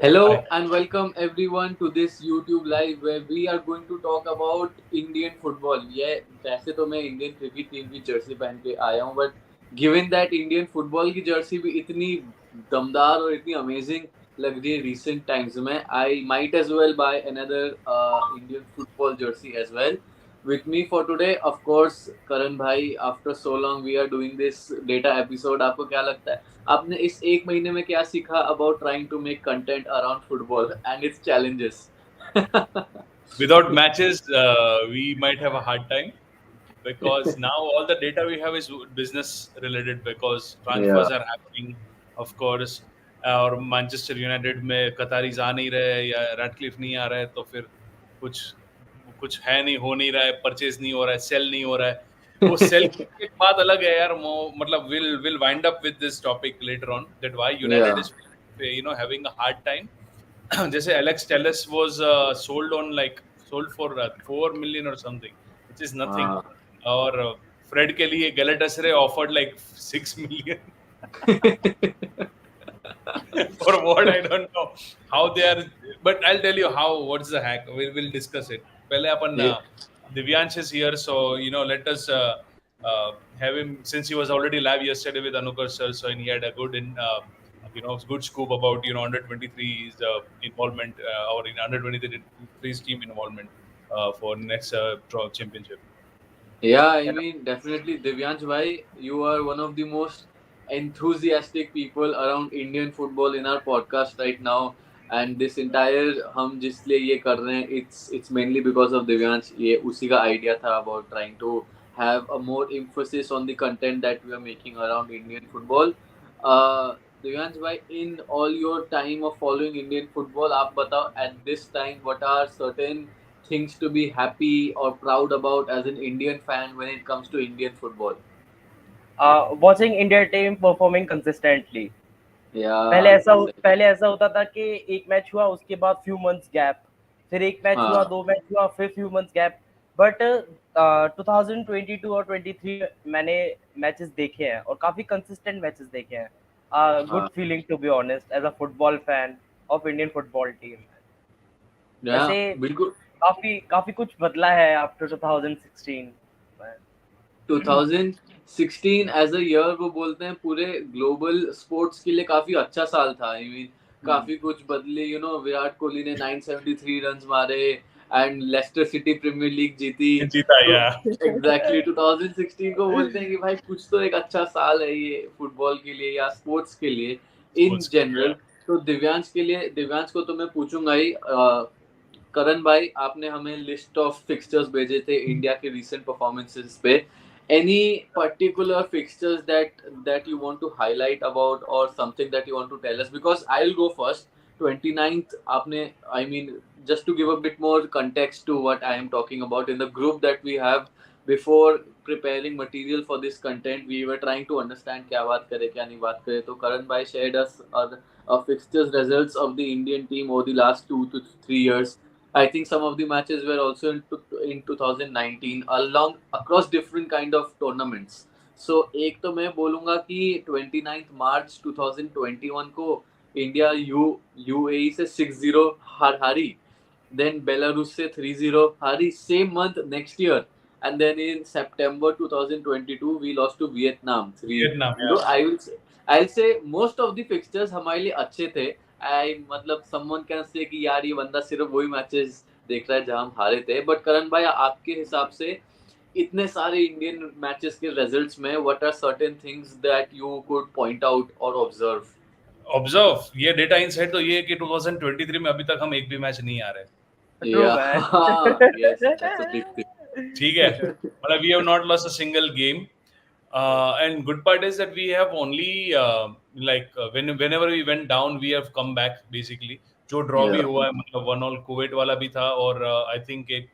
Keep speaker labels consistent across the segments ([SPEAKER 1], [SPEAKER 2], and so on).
[SPEAKER 1] Hello and welcome everyone to this YouTube live where we are going to talk about Indian football. ये वैसे तो मैं Indian cricket team की Jersey पहन के आया हूँ but given that Indian football की जर्सी भी इतनी दमदार और इतनी अमेजिंग लग रही है रिसेंट टाइम्स में I might as well buy another Indian football jersey as well. With me for today, of course, Karan bhai. After so long, we are doing this data episode. आपको क्या लगता है आपने इस एक महीने में क्या सीखा about trying to make content around football and its challenges?
[SPEAKER 2] Without matches, we might have a hard time because now all the data we have is business related because
[SPEAKER 1] Yeah.
[SPEAKER 2] transfers are happening, of course. और Manchester United में कतारीज आ नहीं रहे या Radcliffe नहीं आ रहा है तो फिर कुछ कुछ है नहीं हो नहीं रहा है परचेज नहीं हो रहा है सेल नहीं हो रहा है वो सेल की एक बात अलग है यार मतलब will wind up with this topic later on that why United
[SPEAKER 1] Yeah.
[SPEAKER 2] Is having a hard time जैसे Alex Telles was sold for 4 million or something, which is nothing.
[SPEAKER 1] हाँ.
[SPEAKER 2] और Fred के लिए Galatasaray offered like 6 million for what I don't know how they are, but I'll tell you how. What's the hack? We'll discuss it. पहले अपन
[SPEAKER 1] Yeah.
[SPEAKER 2] Divyansh is here, so let us have him since he was already live yesterday with Anukar sir, so and he had a good good scoop about under 23's involvement or in under 23's team involvement for next championship.
[SPEAKER 1] Yeah, I mean, definitely, Divyansh bhai, you are one of the most enthusiastic people around Indian football in our podcast right now. And this entire हम जिसलिए ये कर रहे हैं, it's mainly because of Divyansh. ये उसी का idea था about trying to have a more emphasis on the content that we are making around Indian football. Divyansh bhai, in all your time of following Indian football, आप बताओ at this time what are certain things to be happy or proud about as an Indian fan when it comes to Indian football?
[SPEAKER 3] Watching India team performing consistently.
[SPEAKER 1] Yeah, exactly.
[SPEAKER 3] पहले ऐसा होता था कि एक match हुआ उसके बाद few months gap, फिर एक मैच हुआ
[SPEAKER 1] हाँ.
[SPEAKER 3] 2 मैच हुआ फिर few months gap. बट 2022 और 23 मैंने मैचेस देखे हैं और काफी कंसिस्टेंट मैचेस देखे हैं. गुड
[SPEAKER 1] हाँ.
[SPEAKER 3] Feeling to be honest as a football fan of Indian football team.
[SPEAKER 1] Yeah,
[SPEAKER 3] ऐसे
[SPEAKER 1] बिल्कुल.
[SPEAKER 3] काफी काफी कुछ बदला है आफ्टर 2016.
[SPEAKER 1] 2016 एज अ ईयर वो बोलते हैं पूरे ग्लोबल स्पोर्ट्स के लिए काफी अच्छा साल था. आई मीन काफी कुछ बदले. विराट कोहली ने 973 रन्स मारे and Leicester City Premier League जीती.
[SPEAKER 2] जीता
[SPEAKER 1] तो
[SPEAKER 2] या
[SPEAKER 1] एग्जैक्टली 2016 को बोलते हैं कि भाई कुछ तो एक अच्छा साल है ये फुटबॉल के लिए या स्पोर्ट्स के लिए इन
[SPEAKER 2] स्पोर्ट्स
[SPEAKER 1] जनरल. तो दिव्यांश को तो मैं पूछूंगा ही. करण भाई, आपने हमें लिस्ट ऑफ फिक्सचर्स भेजे थे इंडिया के रीसेंट परफॉर्मेंसेस पे. Any particular fixtures that you want to highlight about और something that you want to tell us? Because I will go first. 29th आपने, I mean, just to give a bit more context to what I am talking about, in the group that we have before preparing material for this content, we were trying to understand क्या बात करें क्या नहीं बात करें. तो करण भाई shared us fixtures results of the Indian team over the last 2 to 3 years. I think some of the matches were also in 2019 along across different kind of tournaments. So एक तो मैं बोलूँगा कि 29th March 2021 को India UAE से 6-0 हारी. Then Belarus से 3-0 हारी same month next year. And then in September 2022 we lost to Vietnam 3-0.
[SPEAKER 2] Vietnam या
[SPEAKER 1] I'll say most of the fixtures हमारे लिए अच्छे थे. मतलब someone can say कि यार ये बंदा सिर्फ वही मैचेस देख रहा है जहां हम हारे थे. बट करण भाई, आपके हिसाब से इतने सारे इंडियन मैचेस के रिजल्ट्स में what are certain things that you could point out or observe?
[SPEAKER 2] Observe ये डेटा इनसाइट तो ये कि 2023 में अभी तक हम एक भी मैच नहीं आ रहे.
[SPEAKER 3] True,
[SPEAKER 1] Yeah,
[SPEAKER 3] man.
[SPEAKER 1] yes, that's a big thing.
[SPEAKER 2] ठीक है मतलब we have not lost a single game. And good part is that we have only whenever we went down we have come back basically. जो draw भी
[SPEAKER 1] Yeah.
[SPEAKER 2] हुआ है मतलब 1-1 Kuwait वाला भी था और आई थिंक एक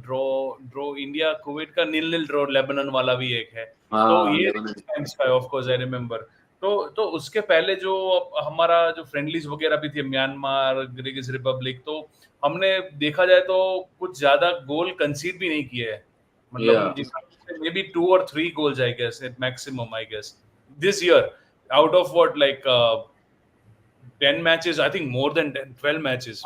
[SPEAKER 2] ड्रॉ ड्रॉ इंडिया कुवैत का 0-0 ड्रॉ लेबनान वाला भी एक है. तो
[SPEAKER 1] हाँ,
[SPEAKER 2] ये
[SPEAKER 1] लेबनान.
[SPEAKER 2] टाइम्स का ऑफ कोर्स आई रिमेम्बर. तो उसके पहले जो हमारा जो फ्रेंडलीज वगैरह भी थी म्यांमार गिरगिज रिपब्लिक तो हमने देखा जाए तो कुछ ज्यादा गोल कंसीड भी नहीं किए हैं. मतलब
[SPEAKER 1] Yeah.
[SPEAKER 2] Maybe 2 or 3 goals I guess at maximum I guess this year. out of what, like 10 matches, I think more than 10, 12 matches.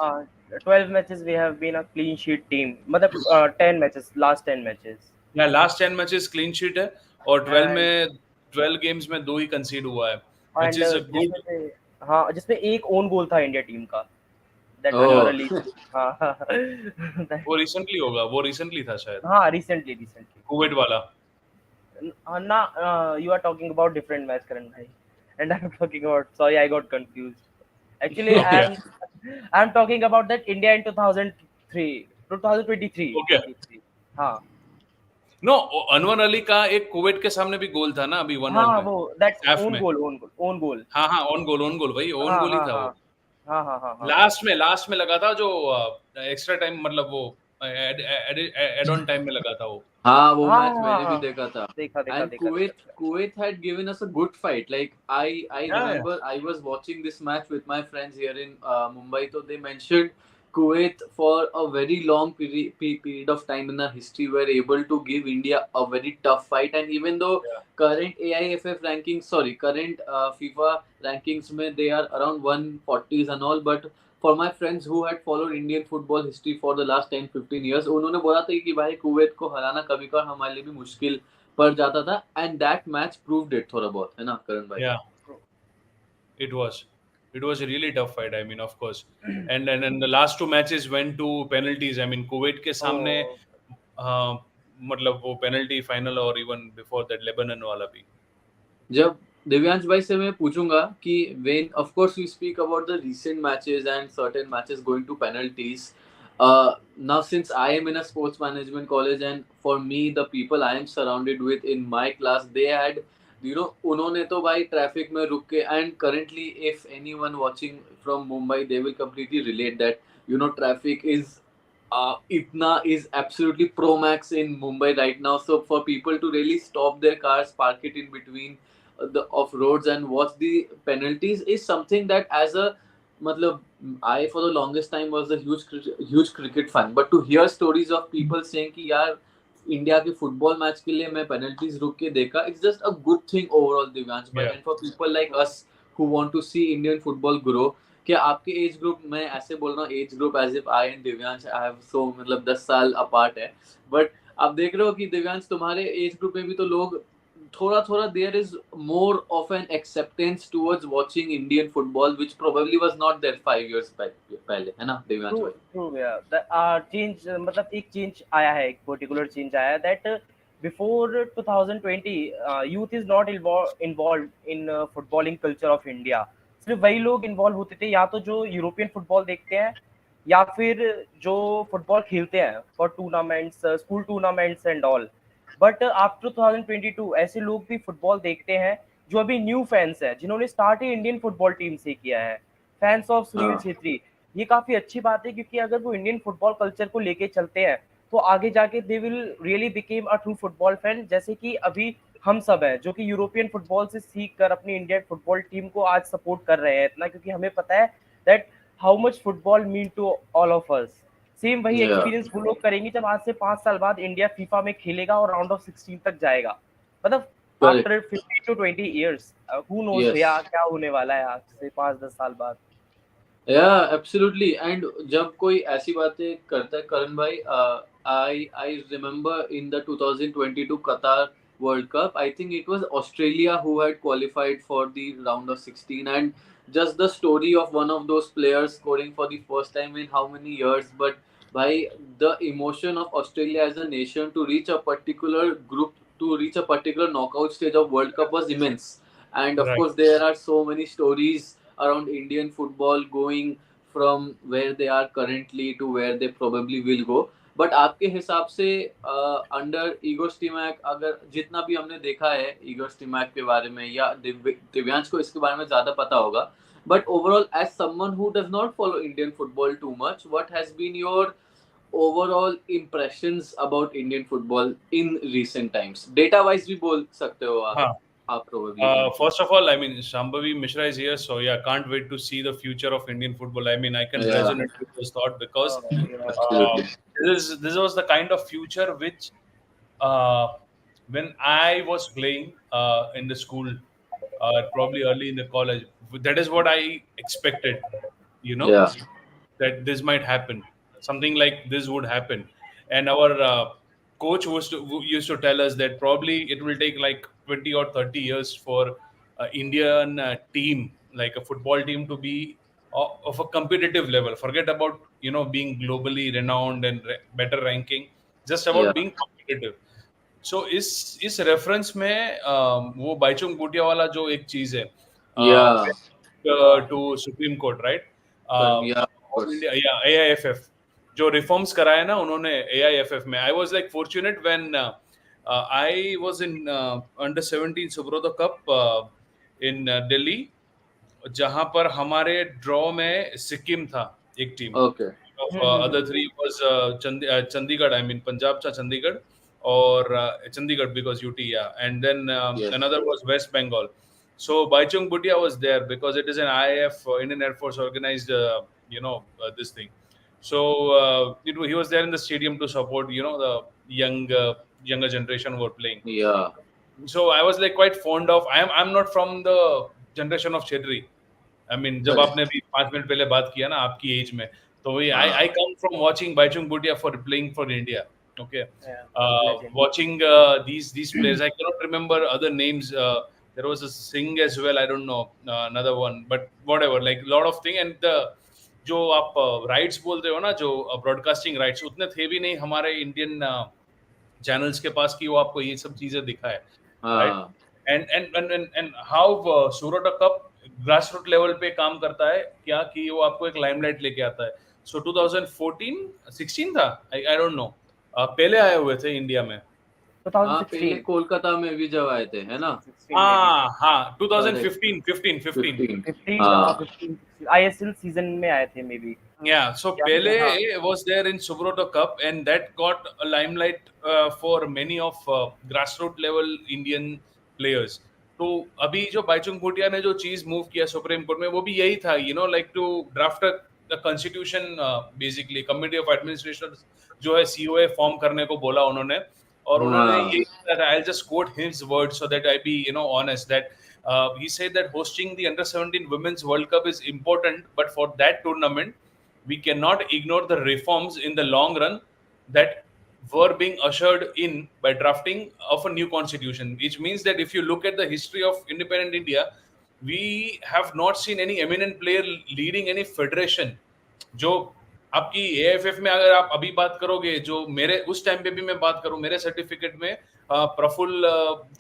[SPEAKER 3] 12 matches we have been a clean sheet team. मतलब 10 matches, last 10 matches.
[SPEAKER 2] या last 10 matches clean sheet है, और 12
[SPEAKER 3] And
[SPEAKER 2] में 12 games में 2 ही कंसीड हुआ है, which
[SPEAKER 3] and
[SPEAKER 2] is a
[SPEAKER 3] जिसमें
[SPEAKER 2] good.
[SPEAKER 3] से हाँ जिसमें एक ओन गोल था इंडिया टीम का, that
[SPEAKER 1] Oh,
[SPEAKER 3] unravel issue. हाँ that,
[SPEAKER 2] वो रिसेंटली होगा, वो रिसेंटली था शायद,
[SPEAKER 3] हाँ recently.
[SPEAKER 2] कुवैत वाला.
[SPEAKER 3] ना you are talking about different match, Karan bhai, and I'm talking about, sorry I got confused. Actually
[SPEAKER 2] okay.
[SPEAKER 3] I'm talking about that India in 2003, 2023,
[SPEAKER 2] okay.
[SPEAKER 3] 23. हाँ
[SPEAKER 2] नो, अनवर अली का एक कुवैत के सामने भी गोल था ना अभी 1-1
[SPEAKER 3] हाँ
[SPEAKER 2] में,
[SPEAKER 3] वो that
[SPEAKER 2] हाफ
[SPEAKER 3] own
[SPEAKER 2] में.
[SPEAKER 3] goal, own goal.
[SPEAKER 2] हाँ हाँ, ऑन गोल भाई, ऑन
[SPEAKER 3] हाँ
[SPEAKER 2] गोल ही
[SPEAKER 3] हाँ
[SPEAKER 2] था
[SPEAKER 3] हाँ
[SPEAKER 2] वो.
[SPEAKER 3] हाँ.
[SPEAKER 2] लास्ट में लगा था जो एक्स्ट्रा टाइम, मतलब वो एड ऑन टाइम में लगा था वो.
[SPEAKER 1] हाँ वो
[SPEAKER 3] हाँ
[SPEAKER 1] मैच
[SPEAKER 3] हाँ
[SPEAKER 1] मैंने भी
[SPEAKER 3] हाँ
[SPEAKER 1] देखा था.
[SPEAKER 3] देखा
[SPEAKER 1] And
[SPEAKER 3] देखा देखा
[SPEAKER 1] Kuwait had given us a good fight. Like I
[SPEAKER 2] या
[SPEAKER 1] remember I was watching this match with my friends here in Mumbai. So they mentioned Kuwait for a very long period of time in our history were able to give India a very tough fight. And even though current AIFF rankings, sorry, current FIFA rankings, mein they are around 140s and all, but for my friends who had followed Indian football history for the last 10-15 years, उन्होंने बोला था कि भाई Kuwait को हराना कभी कभार हमारे लिए भी मुश्किल पड़ जाता था. And that match proved it थोड़ा बहुत, है ना करण भाई?
[SPEAKER 2] या it was it was a really tough fight, I mean, of course. And the last two matches went to penalties. I mean, Kuwait के सामने
[SPEAKER 3] ओ
[SPEAKER 2] मतलब वो पेनल्टी फाइनल, और इवन बिफोर दैट लेबनान वाला भी.
[SPEAKER 1] जब दिव्यांश भाई से मैं पूछूंगा कि when of course we speak about the recent matches and certain matches going to penalties, now since I am in a sports management college and for me the people I am surrounded with in my class, they had, you know, उन्होंने तो भाई traffic में रुक के, and currently if anyone watching from Mumbai they will completely relate that, you know, traffic is itna is absolutely pro max in Mumbai right now. So for people to really stop their cars, park it in between the of roads and watch the penalties is something that as a matlab, I for the longest time was a huge cricket fan, but to hear stories of people saying कि यार India के football match के लिए मैं penalties रुक के देखा, it's just a good thing overall Divyansh भाई.
[SPEAKER 2] Yeah.
[SPEAKER 1] And for people like us who want to see Indian football grow, क्या आपके एज ग्रुप, मैं ऐसे बोल रहा हूँ age group as if I and Divyansh I have so मतलब 10 साल अपार्ट है, बट आप देख रहे हो कि दिव्यांश तुम्हारे एज ग्रुप में भी तो लोग थोड़ा थोड़ा there is more of an acceptance towards watching Indian football which probably was not there 5 years पहले, है ना दिव्यांश
[SPEAKER 3] ट्रू
[SPEAKER 1] भाई?
[SPEAKER 3] ट्रू या चेंज, मतलब एक चेंज आया है, एक पर्टिकुलर चेंज आया है that before 2020 youth is not involve in footballing culture of India. सिर्फ वही लोग इन्वॉल्व होते थे या तो जो यूरोपियन फुटबॉल देखते हैं या फिर जो फुटबॉल खेलते हैं for tournaments, school tournaments and all. But after 2022 ऐसे लोग भी फुटबॉल देखते हैं जो अभी न्यू फैंस हैं, जिन्होंने स्टार्ट ही इंडियन फुटबॉल टीम से किया है, फैंस ऑफ सुनील
[SPEAKER 1] हाँ
[SPEAKER 3] छेत्री. ये काफी अच्छी बात है क्योंकि अगर वो इंडियन फुटबॉल कल्चर को लेके चलते हैं तो आगे जाके they will really became a true football fan, जैसे कि अभी हम सब हैं जो कि यूरोपियन फुटबॉल से सीख कर अपनी इंडियन फुटबॉल टीम को आज सपोर्ट कर रहे हैं इतना, क्योंकि हमें पता है that how much football mean to all of us. Same वही
[SPEAKER 1] या
[SPEAKER 3] एक्सपीरियंस वो लोग करेंगे जब आज से 5 साल बाद इंडिया फीफा में खेलेगा और राउंड ऑफ 16 तक जाएगा. मतलब
[SPEAKER 1] correct.
[SPEAKER 3] After 15 to 20 years, who knows
[SPEAKER 1] yes.
[SPEAKER 3] भैया क्या होने वाला है आज से 5-10 साल बाद.
[SPEAKER 1] Yeah, absolutely. And जब कोई ऐसी बातें करता है करण भाई, I remember in the 2022 Qatar World Cup, I think it was Australia who had qualified for the round of 16, and just the story of one of those players scoring for the first time in how many years. But by the emotion of Australia as a nation to reach a particular group, to reach a particular knockout stage of World Cup was immense. And of
[SPEAKER 2] Right.
[SPEAKER 1] course, there are so many stories around Indian football going from where they are currently to where they probably will go. But आपके हिसाब से under ego Stimac, अगर जितना भी हमने देखा है ego Stimac के बारे में, या दिव्यांश को इसके बारे में ज्यादा पता होगा, but overall as someone who does not follow Indian football too much, what has been your overall impressions about Indian football in recent times? Data wise भी बोल सकते हो
[SPEAKER 2] हाँ.
[SPEAKER 1] आप probably.
[SPEAKER 2] First of all, I mean, Shambhavi Mishra is here, so yeah, can't wait to see the future of Indian football. I mean, I can
[SPEAKER 1] Yeah,
[SPEAKER 2] resonate with this thought because uh,
[SPEAKER 1] absolutely.
[SPEAKER 2] this was the kind of future which, uh, when I was playing in the school, probably early in the college. That is what I expected, you know,
[SPEAKER 1] Yeah.
[SPEAKER 2] that this might happen. Something like this would happen. And our coach used to tell us that probably it will take like 20 or 30 years for Indian team, like a football team, to be of a competitive level. Forget about, you know, being globally renowned and better ranking, just
[SPEAKER 1] Yeah.
[SPEAKER 2] about being competitive. सो इस reference में वो बाइचुंग भूटिया वाला जो एक चीज है
[SPEAKER 1] Yeah.
[SPEAKER 2] To Supreme Court, right?
[SPEAKER 1] Yeah. Of
[SPEAKER 2] all
[SPEAKER 1] course.
[SPEAKER 2] India या AIFF जो रिफॉर्म्स कराए ना उन्होंने एआईएफएफ में, I was like fortunate when I was in under 17 Subroto Cup in Delhi, जहां पर हमारे ड्रॉ में सिक्किम था एक team
[SPEAKER 1] Okay.
[SPEAKER 2] of other three was Chandigarh. I mean Punjab cha Chandigarh, or Chandigarh because UT, yeah. And then
[SPEAKER 1] Yes.
[SPEAKER 2] another was West Bengal. So Baichung Bhutia was there because it is an IAF, Indian Air Force organized, this thing. So he was there in the stadium to support, you know, the younger generation who were playing.
[SPEAKER 1] Yeah.
[SPEAKER 2] So I was like quite fond of. I'm not from the generation of Chedri. I mean, जब
[SPEAKER 1] Correct.
[SPEAKER 2] आपने अभी 5 minute पहले बात किया ना आपकी as में, तो वही
[SPEAKER 1] हाँ.
[SPEAKER 2] I come from watching Baichung Bhutia for playing for India. Okay,
[SPEAKER 3] Yeah, legend.
[SPEAKER 2] watching these players. I cannot remember other names. There was a Singh as well. I don't know another one, but whatever. Like a lot of thing. And the जो आप rights बोलते हो ना, जो broadcasting rights उतने थे भी नहीं हमारे इंडियन चैनल्स के पास कि वो आपको ये सब चीजें दिखाए, राइट?
[SPEAKER 1] हाँ.
[SPEAKER 2] And how Surat cup grass root level पे काम करता है क्या, कि वो आपको एक लाइमलाइट लेके आता है. सो 2014 16 था, आई डोंट नो, पहले आए हुए थे इंडिया में.
[SPEAKER 1] हाँ, पहले
[SPEAKER 3] 2016
[SPEAKER 1] कोलकाता में भी जब आए थे, है ना?
[SPEAKER 3] 16 maybe.
[SPEAKER 2] हाँ,
[SPEAKER 1] Correct.
[SPEAKER 2] 2015 15.
[SPEAKER 3] 15
[SPEAKER 1] हाँ.
[SPEAKER 3] 15 ISL सीजन में आए थे may be.
[SPEAKER 2] Yeah, so
[SPEAKER 3] Yeah,
[SPEAKER 2] Pele
[SPEAKER 3] हाँ.
[SPEAKER 2] was there in Subroto Cup, and that got a limelight for many of grassroots level Indian players. तो अभी जो बाइचुंग भूटिया ने जो चीज मूव किया सुप्रीम कोर्ट में, वो भी यही था, you know, like to draft a constitution, basically committee of administration जो है COA फॉर्म करने को बोला उन्होंने, और उन्होंने
[SPEAKER 1] हाँ.
[SPEAKER 2] यही, I'll just quote his words so that I be, you know, honest, that he said that hosting the under 17 women's World Cup is important, but for that tournament we cannot ignore the reforms in the long run that were being ushered in by drafting of a new constitution, which means that if you look at the history of independent India, we have not seen any eminent player leading any federation. जो आपकी AFF में अगर आप अभी बात करोगे, जो मेरे उस टाइम पे भी मैं बात करूं, मेरे सर्टिफिकेट में प्रफुल्ल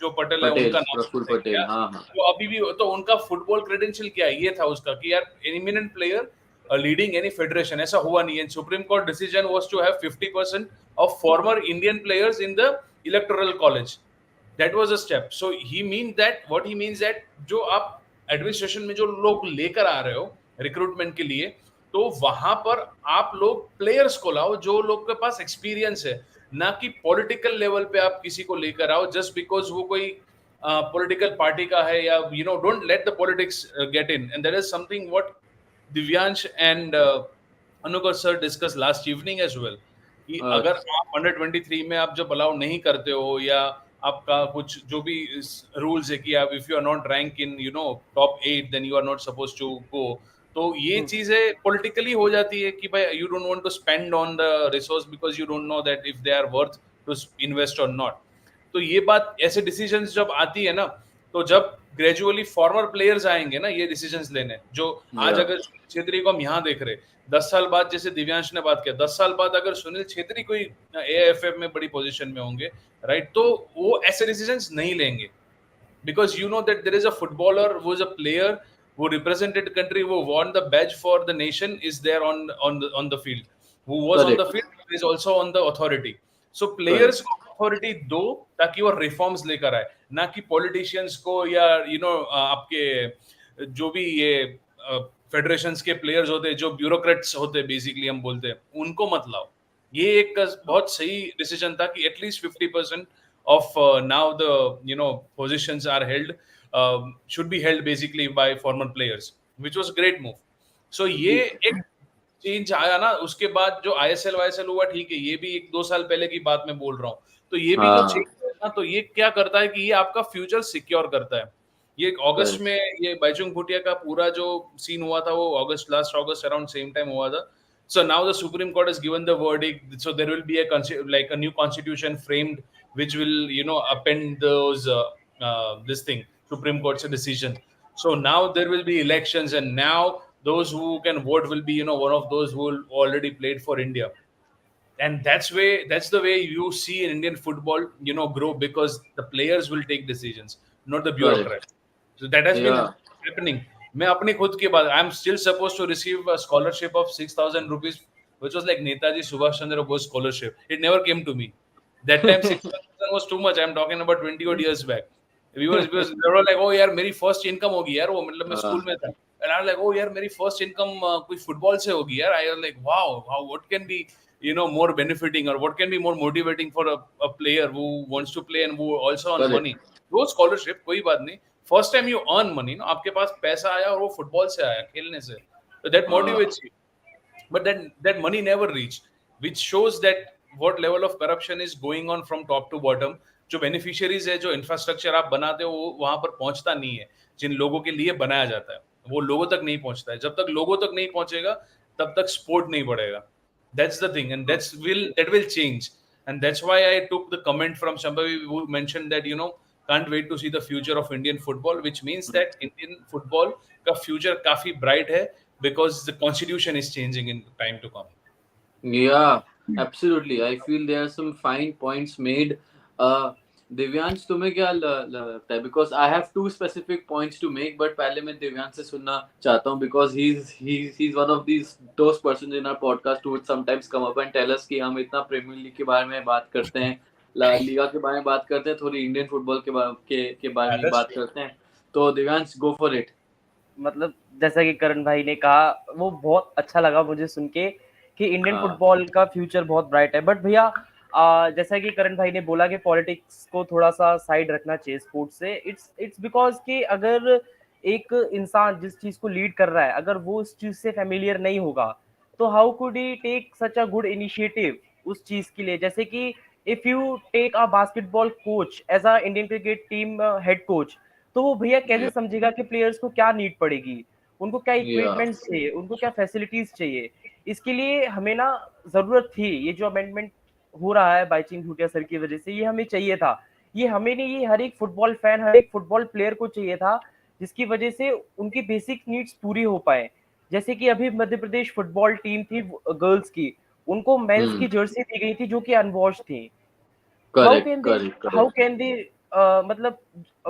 [SPEAKER 2] जो पटेल है उनका नाम
[SPEAKER 1] प्रफुल्ल
[SPEAKER 2] है
[SPEAKER 1] पटेल.
[SPEAKER 2] क्या,
[SPEAKER 1] हाँ, हाँ.
[SPEAKER 2] तो अभी भी तो उनका फुटबॉल क्रेडेंशियल क्या है, ये था उसका कि यार eminent player leading any federation, ऐसा हुआ नहीं है. Supreme Court decision was to have 50% of former Indian players in the electoral college. That was a step. So what he means that जो आप एडमिनिस्ट्रेशन में जो लोग लेकर आ रहे हो रिक्रूटमेंट के लिए, तो वहां पर आप लोग प्लेयर्स को लाओ जो लोग के पास एक्सपीरियंस है, ना कि पॉलिटिकल लेवल पे आप किसी को लेकर आओ जस्ट बिकॉज वो कोई पॉलिटिकल पार्टी का है, या you know, don't let the politics get in. And that is something what Divyansh and Anukar sir discussed last evening as well, कि अगर आप अंडर 23 में आप जब अलाउ नहीं करते हो, या आपका कुछ जो भी रूल्स है कि आप if you are not rank in, you know, top 8 then you are not suppose to go, तो ये चीजें पॉलिटिकली हो जाती है कि भाई you don't want to spend on the resource because you don't know that if they are worth to invest और not. तो ये बात, ऐसे डिसीजंस जब आती है ना, तो जब ग्रेजुअली फॉर्मर प्लेयर्स आएंगे ना ये डिसीजंस लेने, जो आज अगर सुनील छेत्री को हम यहाँ देख रहे, 10 साल बाद, जैसे दिव्यांश ने बात किया, 10 साल बाद अगर सुनील छेत्री कोई एएफएफ में बड़ी पोजीशन में होंगे, राइट, तो वो ऐसे डिसीजंस नहीं लेंगे, because you know that there is a footballer who is a player who represented country, who won the badge for the nation, is there on the field, who was on the field, is also on the authority. So players को authority दो ताकि वो reforms लेकर आए, ना कि politicians को, या you know, आपके जो भी ये फेडरेशंस के प्लेयर्स होते हैं, जो ब्यूरोक्रेट्स होते हैं बेसिकली हम बोलते हैं, उनको मत लाओ. ये एक बहुत सही डिसीजन था कि at least 50% of now the, you know, positions are held, should be held basically by former players, which was a great move. So ये एक चेंज आया ना, उसके बाद जो आईएसएल वाईएसएल हुआ, ठीक है, ये भी 1-2 साल पहले की बात मैं बोल रहा हूँ, तो ये भी जो चेंज है ना, तो ये क्या करता है कि ये आपका फ्यूचर सिक्योर करता है. ये अगस्त
[SPEAKER 1] Correct.
[SPEAKER 2] में ये बाईचुंग भूटिया का पूरा जो सीन हुआ था वो लास्ट अगस्त अराउंड सेम टाइम हुआ था. So now the Supreme Court has given the verdict. So there will be like a new constitution framed, which will append those this thing Supreme Court's decision. So now there will be elections, and now those who can vote will be one of those who already played for India. And that's the way you see in Indian football grow, because the players will take decisions, not the
[SPEAKER 1] Correct.
[SPEAKER 2] bureaucrats. So that has been
[SPEAKER 1] Yeah.
[SPEAKER 2] happening. मैं अपनी खुद की बात, I'm still supposed to receive a scholarship of 6,000 rupees, which was like Netaji Subhash Chandra Bose scholarship. It never came to me. That time 6,000 was too much. I'm talking about 20 odd years back. We were like, oh यार मेरी first income होगी यार, वो मतलब मैं
[SPEAKER 1] uh,
[SPEAKER 2] school में था. And I was like, oh यार मेरी first income कोई football से होगी यार. I was like, wow, how what can be more benefiting, or what can be more motivating for a player who wants to play and who also earns
[SPEAKER 1] correct.
[SPEAKER 2] money. वो scholarship कोई बात नहीं. First time you earn money, ना आपके पास पैसा आया और वो फुटबॉल से आया, खेलने से. So that
[SPEAKER 1] Uh,
[SPEAKER 2] motivates you. But that money never reached, which shows that what level of corruption is going on from top to bottom. जो beneficiaries है, जो infrastructure आप बनाते हो, वो वहां पर पहुंचता नहीं है. जिन लोगों के लिए बनाया जाता है वो लोगों तक नहीं पहुंचता है. जब तक लोगों तक नहीं पहुंचेगा तब तक स्पोर्ट नहीं बढ़ेगा. That's the thing, and that will change. And that's why I took the comment from somebody who mentioned that can't wait to see the future of Indian football, which means that Indian football का future काफी bright है, because the constitution is changing in time to come.
[SPEAKER 1] Yeah, absolutely. I feel there are some fine points made. Uh, Divyansh तुम्हें क्या लगता है? Because I have two specific points to make, but पहले मैं दिव्यांश से सुनना चाहता हूँ, because he's one of those persons in our podcast who would sometimes come up and tell us कि हम इतना प्रीमियर लीग के बारे में बात करते हैं, ला लीगा के बारे में बात करते हैं, थोड़ी इंडियन फुटबॉल के बारे में
[SPEAKER 2] That's
[SPEAKER 1] बात
[SPEAKER 2] true.
[SPEAKER 1] करते हैं. तो दिव्यांश, go for it.
[SPEAKER 3] मतलब जैसा कि करण भाई ने कहा, वो बहुत अच्छा लगा मुझे सुन के कि इंडियन
[SPEAKER 1] हाँ.
[SPEAKER 3] फुटबॉल का फ्यूचर बहुत ब्राइट है. बट भैया, जैसा कि करण भाई ने बोला कि पॉलिटिक्स को थोड़ा सा साइड रखना चाहिए स्पोर्ट्स से. इट्स बिकॉज कि अगर एक इंसान जिस चीज को लीड कर रहा है, अगर वो उस चीज से फेमिलियर नहीं होगा, तो how could he take such a good initiative उस चीज के लिए. जैसे कि if you take a basketball coach as a Indian cricket team head coach, तो वो भैया कैसे
[SPEAKER 1] Yeah.
[SPEAKER 3] समझेगा कि प्लेयर्स को क्या नीड पड़ेगी, उनको क्या
[SPEAKER 1] Yeah.
[SPEAKER 3] इक्विपमेंट्स चाहिए, उनको क्या फैसिलिटीज चाहिए. इसके लिए हमें ना जरूरत थी, ये जो अमेंडमेंट हो रहा है बाईचुंग भूटिया सर की वजह से, ये हमें चाहिए था. ये हमें नहीं, ये हर एक फुटबॉल फैन, हर एक फुटबॉल प्लेयर को चाहिए था, जिसकी वजह से उनकी बेसिक नीड्स पूरी हो पाए. जैसे कि अभी मध्य प्रदेश फुटबॉल टीम थी गर्ल्स की, उनको मेंस
[SPEAKER 1] Hmm.
[SPEAKER 3] की जर्सी दी गई थी जो कि अनवॉश थी. How
[SPEAKER 1] Correct.
[SPEAKER 3] Can they
[SPEAKER 1] Correct.
[SPEAKER 3] How
[SPEAKER 1] Correct.
[SPEAKER 3] Can they मतलब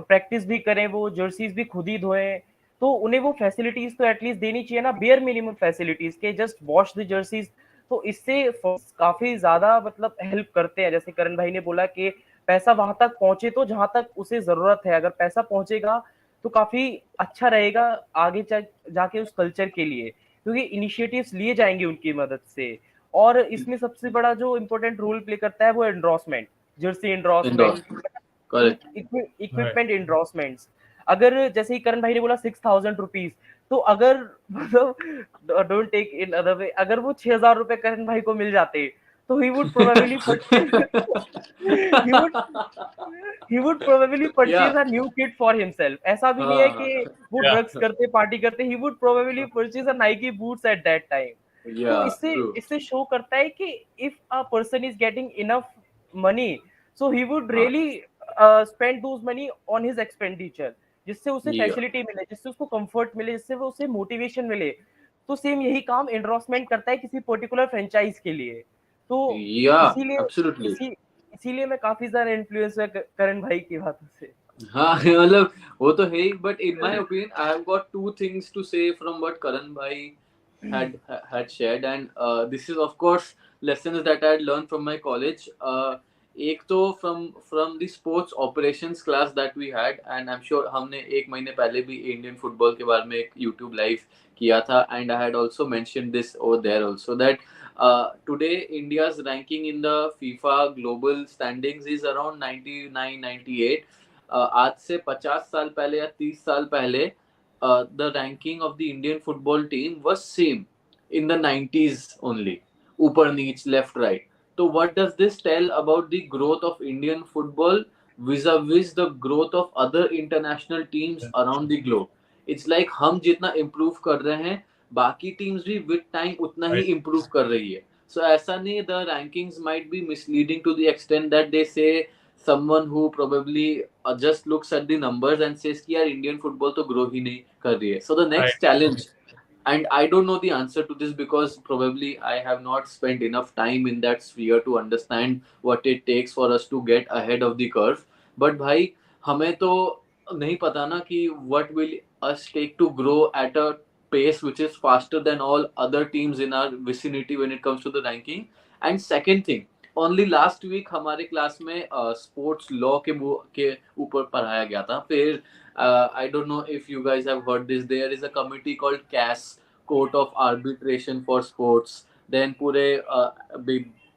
[SPEAKER 3] प्रैक्टिस भी करें, वो जर्सीज भी खुद ही धोएं. तो उन्हें वो फैसिलिटीज तो एटलीस्ट देनी चाहिए ना, बेयर मिनिमम फैसिलिटीज के जस्ट वॉश द जर्सीज. तो इससे काफी ज्यादा मतलब हेल्प करते हैं. जैसे करण भाई ने बोला कि पैसा वहां तक पहुंचे, तो जहां तक उसे जरूरत है, अगर पैसा पहुंचेगा तो काफी अच्छा रहेगा आगे जाके उस कल्चर के लिए, क्योंकि इनिशिएटिव्स लिए जाएंगे उनकी मदद से. और इसमें सबसे बड़ा जो इम्पोर्टेंट रोल प्ले करता है वो endorsement, Jersey endorsement,
[SPEAKER 1] Endorsement. Correct.
[SPEAKER 2] Right.
[SPEAKER 3] Equipment endorsements. अगर जैसे ही करण भाई ने बोला 6,000 रुपीज, तो अगर मतलब don't take in other way, अगर वो 6,000 रुपए करण भाई को मिल जाते, तो he would probably he would he would probably purchase
[SPEAKER 1] Yeah.
[SPEAKER 3] a new kit for himself. ऐसा भी नहीं है
[SPEAKER 1] हाँ.
[SPEAKER 3] कि वो
[SPEAKER 2] Yeah.
[SPEAKER 3] ड्रग्स करते पार्टी करते. he would probably purchase a Nike boots at that time. तो
[SPEAKER 1] Yeah.
[SPEAKER 3] इससे
[SPEAKER 1] True.
[SPEAKER 3] इससे शो करता है कि if a person is getting enough money, so he would
[SPEAKER 1] हाँ.
[SPEAKER 3] really spend those money on his expenditure, जिससे उसे
[SPEAKER 1] Yeah.
[SPEAKER 3] फैसिलिटी मिले, जिससे उसको कंफर्ट मिले, जिससे वो उसे मोटिवेशन मिले. तो सेम यही काम एंडोर्समेंट करता है किसी पर्टिकुलर फ्रेंचाइज के लिए. तो
[SPEAKER 1] Yeah.
[SPEAKER 3] इसीलिए
[SPEAKER 1] Absolutely.
[SPEAKER 3] इसी इसीलिए मैं काफी ज्यादा इन्फ्लुएंस हुआ करण भाई की बातों से.
[SPEAKER 1] हाँ. मतलब वो तो है ही, but in my opinion, I have got two things to say from what Karan bhai had shared, and this is of course lessons that I had learned from my college. एक तो from the sports operations class that we had, and I'm sure हमने एक महीने पहले भी Indian football के बारे में एक YouTube लाइव किया था, and I had also mentioned this over there also that today India's ranking in the FIFA global standings is around 99 98. आज से 50 साल पहले या 30 साल पहले the ranking of the Indian football team was same in the 90s only. ऊपर नीच left right. So what does this tell about the growth of Indian football? vis-a-vis the growth of other international teams around the globe. It's like हम जितना improve कर रहे हैं, बाकी teams भी with time उतना ही
[SPEAKER 2] Right.
[SPEAKER 1] improve कर रही है. So ऐसा नहीं, the rankings might be misleading to the extent that they say someone who probably just looks at the numbers and says कि यार Indian football तो grow ही नहीं कर रही है. So the
[SPEAKER 2] Right.
[SPEAKER 1] next challenge, and I don't know the answer to this because probably I have not spent enough time in that sphere to understand what it takes for us to get ahead of the curve. But भाई हमें तो नहीं पता ना कि what will us take to grow at a pace which is faster than all other teams in our vicinity when it comes to the ranking. And second thing, only last week हमारे class में sports law के ऊपर पढ़ाया गया था. फिर I don't know if you guys have heard this. There is a committee called CAS, Court of Arbitration for Sports. Then पूरे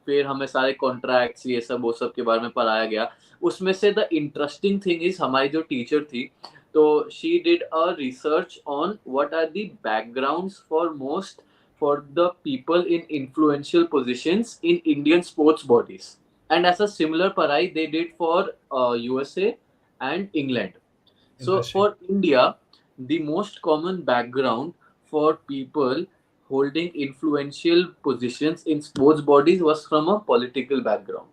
[SPEAKER 1] फिर हमें सारे कॉन्ट्रैक्ट्स ये सब वो सब के बारे में पढ़ाया गया. उसमें से द इंटरेस्टिंग थिंग इज हमारी जो टीचर थी, तो she did a research on what are the backgrounds for most for the people in influential positions in Indian sports bodies. And ऐसा सिमिलर पढ़ाई they did for USA and England. So
[SPEAKER 2] Interesting.
[SPEAKER 1] for India, the most common background for people holding influential positions in sports bodies was from a political background.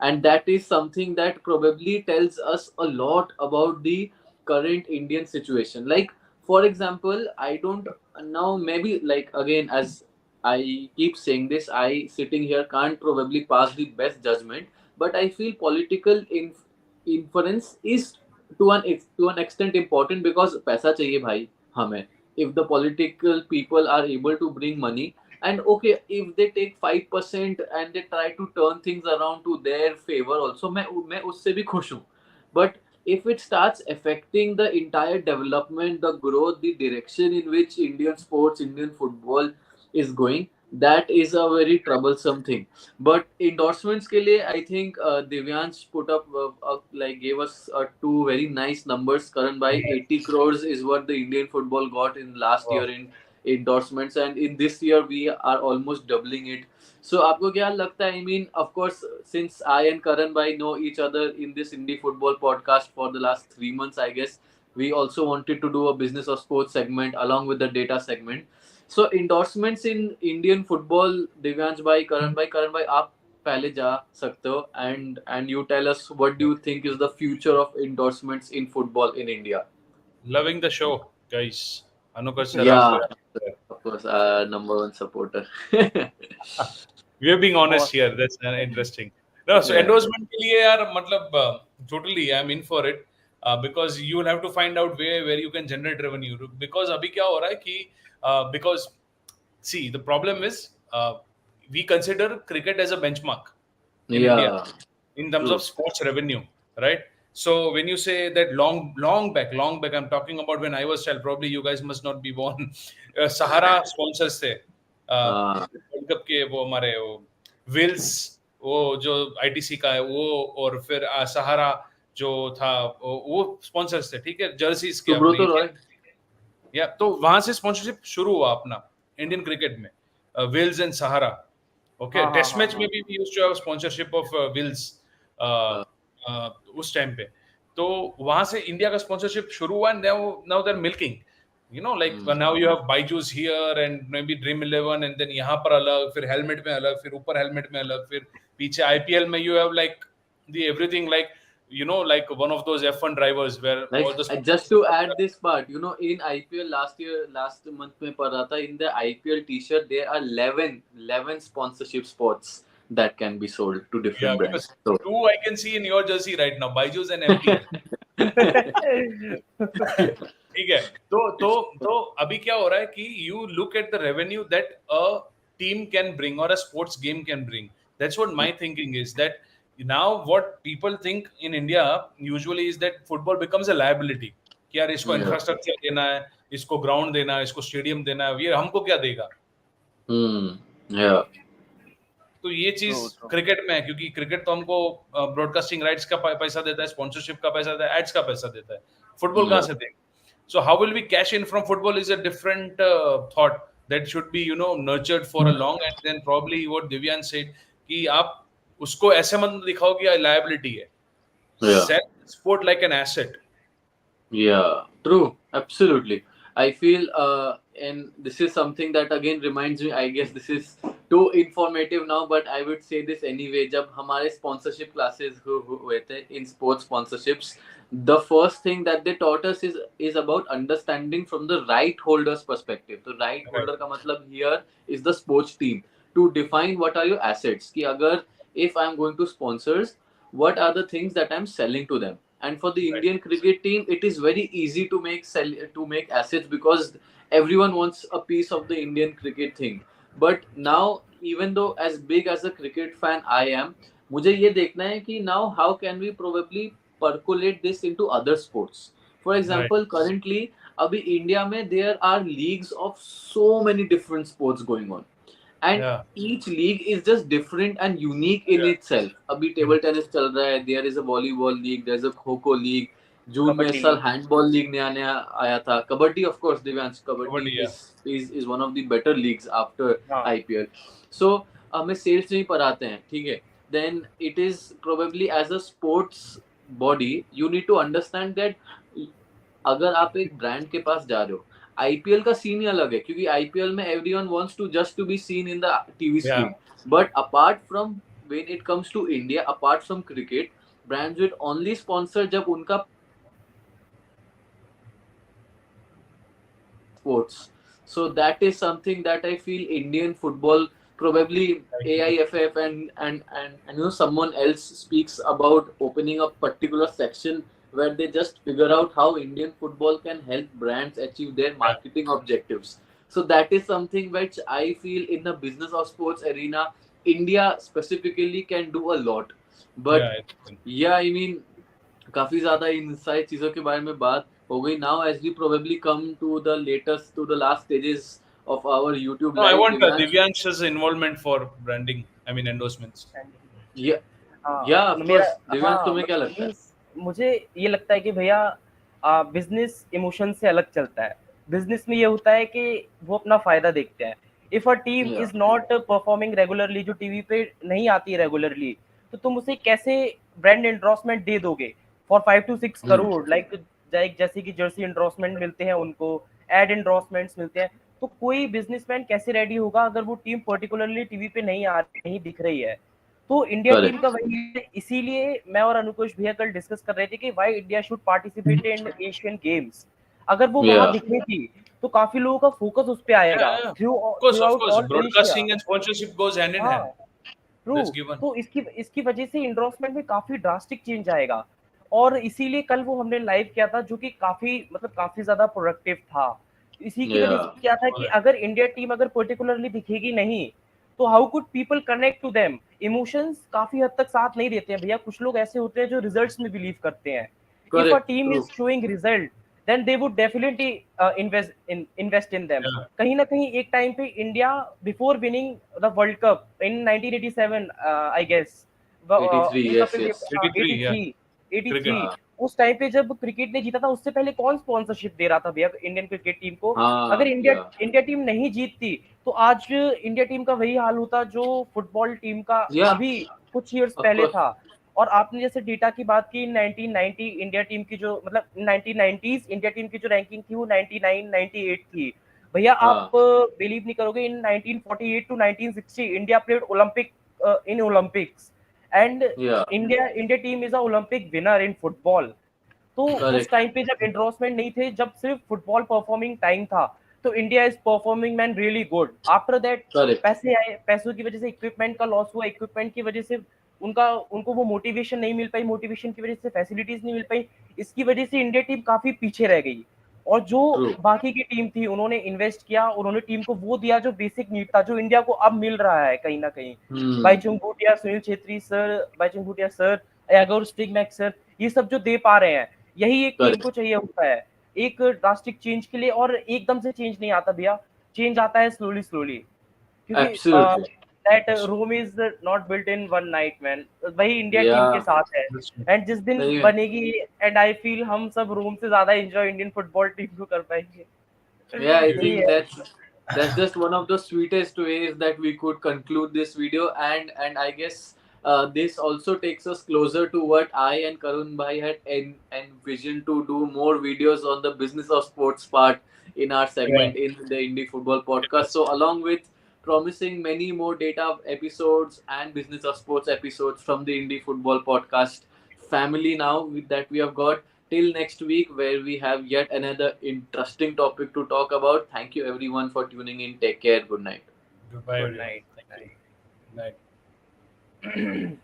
[SPEAKER 1] And that is something that probably tells us a lot about the current Indian situation. Like, for example, I don't now, maybe, like, again, as I keep saying this, I sitting here can't probably pass the best judgment, but I feel political inference is to an extent important because पैसा चाहिए भाई हमें. If the political people are able to bring money, and okay, if they take 5% and they try to turn things around to their favor also, मैं उससे भी खुश हूँ. But if it starts affecting the entire development, the growth, the direction in which Indian sports, Indian football is going, that is a very troublesome thing. But endorsements के लिए I think Divyansh put up like gave us two very nice numbers. Karan bhai, 80 crores is what the Indian football got in last
[SPEAKER 2] Wow.
[SPEAKER 1] year in endorsements, and in this year we are almost doubling it. So आपको क्या लगता है? I mean, of course, since I and Karan bhai know each other in this indie football podcast for the last 3 months, I guess we also wanted to do a business of sports segment along with the data segment. So endorsements in Indian football, Divyansh bhai, Karan bhai, आप पहले जा सकते हो, and you tell us what do you think is the future of endorsements in football in India?
[SPEAKER 2] Loving the show, guys. Anukar sir,
[SPEAKER 1] Yeah,
[SPEAKER 2] आपका
[SPEAKER 1] of course, number one supporter.
[SPEAKER 2] we are being honest
[SPEAKER 3] बहुत
[SPEAKER 2] here. That's interesting. No, so
[SPEAKER 1] Yeah.
[SPEAKER 2] endorsement के लिए यार मतलब totally I'm in for it because you will have to find out where you can generate revenue. Because अभी क्या हो रहा है कि because see the problem is we consider cricket as a benchmark in India
[SPEAKER 1] Yeah,
[SPEAKER 2] in terms
[SPEAKER 1] true.
[SPEAKER 2] of sports revenue, right? So when you say that long back, I'm talking about when I was child. Probably you guys must not be born. Sahara sponsors थे
[SPEAKER 1] Uh,
[SPEAKER 2] world cup के वो हमारे वो Wills वो जो ITC का है वो और फिर सहारा जो था वो स्पॉन्सर्स थे ठीक है जर्सीज क्या
[SPEAKER 1] Subrata
[SPEAKER 2] नहीं थे
[SPEAKER 1] Roy.
[SPEAKER 2] या तो वहां से स्पॉन्सरशिप शुरू हुआ अपना इंडियन क्रिकेट में विल्स एंड सहारा ओके
[SPEAKER 3] हाँ हाँ
[SPEAKER 2] टेस्ट
[SPEAKER 3] हाँ
[SPEAKER 2] मैच में
[SPEAKER 3] हाँ
[SPEAKER 2] भी we used to have sponsorship of Wills
[SPEAKER 1] Uh,
[SPEAKER 2] उस टाइम पे तो वहां से इंडिया का स्पॉन्सरशिप शुरू हुआ now now they are milking you know like
[SPEAKER 1] mm.
[SPEAKER 2] now you have Byju's here and maybe Dream 11 and then यहाँ पर अलग फिर हेलमेट में अलग फिर ऊपर हेलमेट में अलग फिर पीछे आईपीएल में you have like the everything like you know like one of those F1 drivers where
[SPEAKER 1] Like
[SPEAKER 2] all the
[SPEAKER 1] just
[SPEAKER 2] sponsors
[SPEAKER 1] to add this part, in IPL last month में पढ़ा था, in the IPL T-shirt there are 11 sponsorship spots that can be sold to
[SPEAKER 2] yeah
[SPEAKER 1] different brands.
[SPEAKER 2] because
[SPEAKER 1] So
[SPEAKER 2] two I can see in your jersey right now Byju's and MTN ठीक है तो अभी क्या हो रहा है कि you look at the revenue that a team can bring or a sports game can bring. That's what my thinking is that now what people think in India usually is that football becomes a liability कि यार इसको
[SPEAKER 1] yeah.
[SPEAKER 2] Infrastructure देना है इसको ground देना है इसको stadium देना है ये हमको क्या देगा
[SPEAKER 1] Yeah.
[SPEAKER 2] तो ये चीज
[SPEAKER 3] ट्रू ट्रू
[SPEAKER 2] क्रिकेट में है क्योंकि क्रिकेट तो हमको ब्रॉडकास्टिंग राइट्स का पैसा देता है स्पॉन्सरशिप का पैसा देता है एड्स का पैसा देता है फुटबॉल कहाँ
[SPEAKER 1] Yeah.
[SPEAKER 2] से देगा so how will we cash in from football is a different thought that should be nurtured for a long and then probably what Divyan said कि आप उसको ऐसे मत दिखाओ कि लायबिलिटी है
[SPEAKER 1] Yeah.
[SPEAKER 2] sell sport like an asset.
[SPEAKER 1] Yeah, true. Absolutely. I feel, and this is something that again reminds me, I guess this is too informative now, but I would say this anyway. जब हमारे sponsorship classes हुए थे in sports sponsorships, the first thing that they taught us is about understanding from the right holder's perspective. तो right
[SPEAKER 2] Right.
[SPEAKER 1] holder का मतलब here is the sports team to define what are your assets. कि अगर if I'm going to sponsors, what are the things that I'm selling to them. And for the
[SPEAKER 2] Right.
[SPEAKER 1] Indian cricket team, it is very easy to make assets because everyone wants a piece of the Indian cricket thing. But now, even though as big as a cricket fan I am, मुझे ये देखना है कि now how can we probably percolate this into other sports. For
[SPEAKER 2] Right.
[SPEAKER 1] example, currently अभी India में there are leagues of so many different sports going on. And
[SPEAKER 2] Yeah.
[SPEAKER 1] each league is just different and unique in
[SPEAKER 2] Yeah.
[SPEAKER 1] itself. अभी table tennis चल रहा है, there is a volleyball league, there's a kho kho league, जून में इस
[SPEAKER 3] कबड्डी
[SPEAKER 1] साल
[SPEAKER 3] league.
[SPEAKER 1] Handball league नया नया आया था. Kabaddi of course, Divyansh, kabaddi
[SPEAKER 2] Kabaddi, yeah.
[SPEAKER 1] is one of the better leagues after
[SPEAKER 3] हाँ
[SPEAKER 1] IPL. So हमें सेल्स नहीं पर आते हैं, ठीक है. Then it is probably as a sports body you need to understand that अगर आप एक ब्रांड के पास जा रहे हो, आईपीएल का सीन ही अलग है क्योंकि आईपीएल में everyone wants to just to be seen in the TV
[SPEAKER 2] Yeah.
[SPEAKER 1] Screen. But apart from when it comes to India, apart from cricket, brands will only sponsor जब उनका sports. So that is something that I feel Indian football, probably AIFF and someone else speaks about opening a particular section where they just figure out how Indian football can help brands achieve their
[SPEAKER 2] Yeah.
[SPEAKER 1] marketing objectives. So that is something which I feel in the business of sports arena, India specifically can do a lot. But
[SPEAKER 2] Yeah. I think.
[SPEAKER 1] yeah, I mean, काफी ज्यादा इन सारी चीजों के बारे में बात हो गई. Now as we probably come to the last stages of our YouTube
[SPEAKER 2] No, I
[SPEAKER 1] live,
[SPEAKER 2] want
[SPEAKER 1] Divyansh.
[SPEAKER 2] Divyansh's involvement for branding. I mean endorsements.
[SPEAKER 1] या
[SPEAKER 3] हाँ
[SPEAKER 1] ऑफ
[SPEAKER 3] मेरा
[SPEAKER 1] कोर्स, दिव्यांश
[SPEAKER 3] हाँ
[SPEAKER 1] तुम्हें क्या
[SPEAKER 3] मतलब
[SPEAKER 1] लगता है?
[SPEAKER 3] मुझे ये लगता है कि भैया बिजनेस इमोशन से अलग चलता है. बिजनेस में ये होता है कि वो अपना फायदा देखते हैं. इफ अ टीम
[SPEAKER 1] या
[SPEAKER 3] इज नॉट परफॉर्मिंग रेगुलरली, जो टीवी पे नहीं आती है रेगुलरली, तो तुम उसे कैसे ब्रांड एंडोर्समेंट दे दोगे फॉर 5 to 6 करोड़, लाइक जैसे कि जर्सी एंडोर्समेंट मिलते हैं उनको, एड एंडोर्समेंट्स मिलते हैं. तो कोई बिजनेसमैन कैसे रेडी होगा अगर वो टीम पर्टिकुलरली टीवी पे नहीं दिख रही है. तो इंडिया टीम
[SPEAKER 1] करेक्ट.
[SPEAKER 3] का वही है. इसीलिए मैं और अनुकुश भैया कल डिस्कस कर रहे थे कि why India should participate in Asian games. अगर वो वहां
[SPEAKER 1] या
[SPEAKER 3] दिखनी थी तो काफी लोगों का फोकस उस पे
[SPEAKER 2] Yeah,
[SPEAKER 3] आएगा
[SPEAKER 2] yeah.
[SPEAKER 3] Through
[SPEAKER 2] Of
[SPEAKER 3] out
[SPEAKER 2] course.
[SPEAKER 3] All Asia.
[SPEAKER 2] Broadcasting and sponsorship goes hand in
[SPEAKER 3] हाँ
[SPEAKER 2] hand.
[SPEAKER 3] ट्रू.
[SPEAKER 2] That's given.
[SPEAKER 3] तो इसकी वजह से इंडोर्समेंट में काफी ड्रास्टिक चेंज आएगा. और इसीलिए कल वो हमने लाइव किया था जो कि काफी ज्यादा प्रोडक्टिव था. इसी की
[SPEAKER 1] या
[SPEAKER 3] वजह से क्या था कि अगर इंडिया टीम अगर पर्टिकुलरली दिखेगी नहीं तो how could people connect to them. Emotions काफी हद तक साथ नहीं देते हैं भैया. कुछ लोग ऐसे होते हैं जो रिजल्ट्स में बिलीव करते हैं. If a
[SPEAKER 1] correct.
[SPEAKER 3] Team
[SPEAKER 1] true.
[SPEAKER 3] Is showing result then they would definitely invest in them.
[SPEAKER 2] Yeah.
[SPEAKER 3] कहीं ना कहीं एक टाइम पे India before winning the World Cup in 1987 I guess,
[SPEAKER 1] 83,
[SPEAKER 3] ये
[SPEAKER 1] yes,
[SPEAKER 3] Kapil Dev,
[SPEAKER 1] yes.
[SPEAKER 2] 83, yeah.
[SPEAKER 3] 83
[SPEAKER 2] Cricket.
[SPEAKER 3] 83 उस time पे जब cricket ने जीता था उससे पहले कौन स्पॉन्सरशिप दे रहा था भैया इंडियन क्रिकेट टीम को.
[SPEAKER 1] हाँ,
[SPEAKER 3] अगर इंडिया
[SPEAKER 1] या
[SPEAKER 3] इंडिया टीम नहीं जीतती तो आज इंडिया टीम का वही हाल होता जो फुटबॉल टीम का
[SPEAKER 1] या
[SPEAKER 3] अभी कुछ ईयर्स
[SPEAKER 1] ऑफ
[SPEAKER 3] पहले
[SPEAKER 1] कोर्स.
[SPEAKER 3] था. और आपने जैसे डेटा की बात की, 1990 इंडिया टीम की जो मतलब 1990s इंडिया टीम की जो रैंकिंग थी वो 99 98 थी भैया. आप बिलीव नहीं करोगे, in 1948 to 1960 India played Olympic in Olympics and
[SPEAKER 1] या
[SPEAKER 3] India team is a Olympic winner in football. तो उस
[SPEAKER 1] करेक्ट.
[SPEAKER 3] टाइम पे जब एंडोर्समेंट नहीं थे, जब सिर्फ फुटबॉल परफॉर्मिंग टाइम था, तो India is performing man really good. After that
[SPEAKER 1] correct.
[SPEAKER 3] पैसे आए, पैसों की वजह से इक्विपमेंट का लॉस हुआ, इक्विपमेंट की वजह से उनको वो मोटिवेशन नहीं मिल पाई, मोटिवेशन की वजह से फैसिलिटीज नहीं मिल पाई. इसकी वजह से इंडिया टीम काफी पीछे रह गई. और जो
[SPEAKER 1] ट्रू.
[SPEAKER 3] बाकी की टीम थी उन्होंने इन्वेस्ट किया, उन्होंने टीम को वो दिया जो बेसिक नीड था, जो इंडिया को अब मिल रहा है कहीं ना कहीं. Bhaichung Bhutia, Sunil Chhetri sir, Bhaichung Bhutia sir, Igor Stimac sir, ये सब जो दे पा रहे हैं, यही एक टीम को चाहिए होता है एक ड्रास्टिक चेंज के लिए. और एकदम से चेंज नहीं आता भैया, चेंज आता है स्लोली क्योंकि
[SPEAKER 1] absolutely.
[SPEAKER 3] that Rome is not built in one night, man. वही इंडिया टीम
[SPEAKER 1] या
[SPEAKER 3] के साथ है.
[SPEAKER 2] That's true.
[SPEAKER 3] एंड जिस दिन
[SPEAKER 1] सही है.
[SPEAKER 3] बनेगी, एंड आई फील हम सब रोम से ज्यादा एंजॉय इंडियन फुटबॉल टीम को कर पाएंगे.
[SPEAKER 1] Yeah, I
[SPEAKER 3] यही
[SPEAKER 1] think
[SPEAKER 3] है.
[SPEAKER 1] that's just one of the sweetest ways that we could conclude this video. And I guess This also takes us closer to what I and Karun bhai had envisioned to do more videos on the business of sports part in our segment
[SPEAKER 3] Right.
[SPEAKER 1] in the Indie Football Podcast. So along with promising many more data episodes and business of sports episodes from the Indie Football Podcast family now that we have got till next week, where we have yet another interesting topic to talk about. Thank you everyone for tuning in. Take care. Good night.
[SPEAKER 2] Goodbye,
[SPEAKER 3] Good
[SPEAKER 2] everyone.
[SPEAKER 3] night.
[SPEAKER 2] Thank you.
[SPEAKER 3] Night.
[SPEAKER 2] Good night.